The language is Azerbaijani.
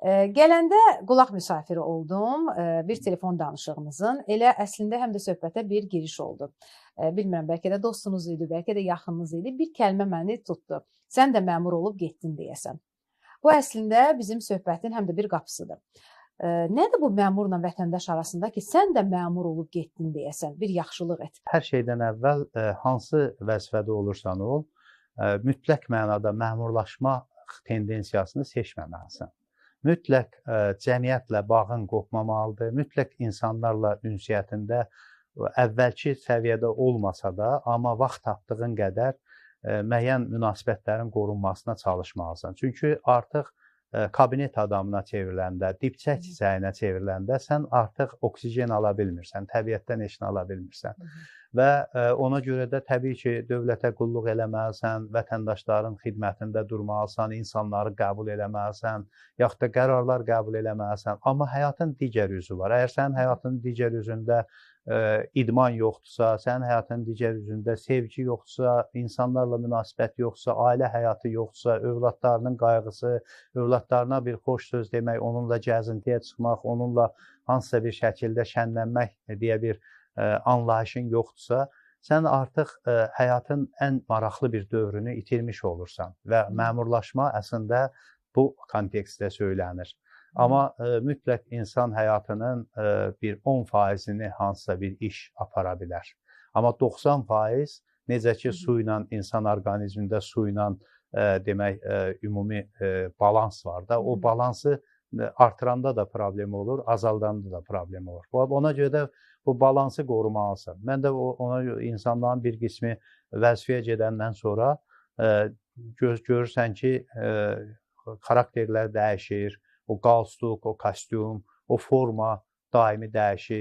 Gələndə qulaq müsafiri oldum bir telefon danışığımızın. Elə əslində həm də söhbətə bir giriş oldu. Bilmirəm, bəlkə də dostunuz idi, bəlkə də yaxınınız idi. Bir kəlmə məni tutdu. Sən də məmur olub getdin deyəsən. Bu əslində bizim söhbətin həm də bir qapısıdır. Nədir bu məmurla vətəndaş arasında ki, sən də məmur olub getdin deyəsən, bir yaxşılıq et? Hər şeydən əvvəl hansı vəzifədə olursan ol, mütləq mənada məmurlaşma tendensiyasını seçməməlisən. Mütləq cəmiyyətlə bağın qopmamalıdır, mütləq insanlarla ünsiyyətində əvvəlki səviyyədə olmasa da, amma vaxt tapdığın qədər müəyyən münasibətlərin qorunmasına çalışmalısan. Çünki artıq kabinet adamına çevriləndə, dipçək çiçəyinə çevriləndə sən artıq oksigen ala bilmirsən, təbiətdən heç nə ala bilmirsən. Və ona görə də təbii ki, dövlətə qulluq eləməlisən, vətəndaşların xidmətində durmalısan, insanları qəbul eləməlisən, yaxud da qərarlar qəbul eləməlisən. Amma həyatın digər üzü var. Əgər sənin həyatının digər üzündə idman yoxdursa, sənin həyatının digər üzündə sevgi yoxdursa, insanlarla münasibət yoxdursa, ailə həyatı yoxdursa, övladlarının qayğısı, övladlarına bir xoş söz demək, onunla gəzintiyə çıxmaq, onunla hansısa bir şəkildə şənlənmək deyə bir anlayışın yoxdursa, sən artıq həyatın ən maraqlı bir dövrünü itirmiş olursan və məmurlaşma əslində bu kontekstdə söylənir. Amma mütləq insan həyatının bir 10%-ni hansısa bir iş apara bilər. Amma 90% necə ki, su ilə, insan orqanizmində su ilə demək, ümumi balans var da, o balansı artıranda da problem olur, azaldanda da problem olur. Ona görə də bu balansı qorumalısan. Mən də ona görə insanların bir qismi vəzifəyə gedəndən sonra görürsən ki, xarakterlər dəyişir, o qalstuk, o kostyum, o forma daimi dəyişir.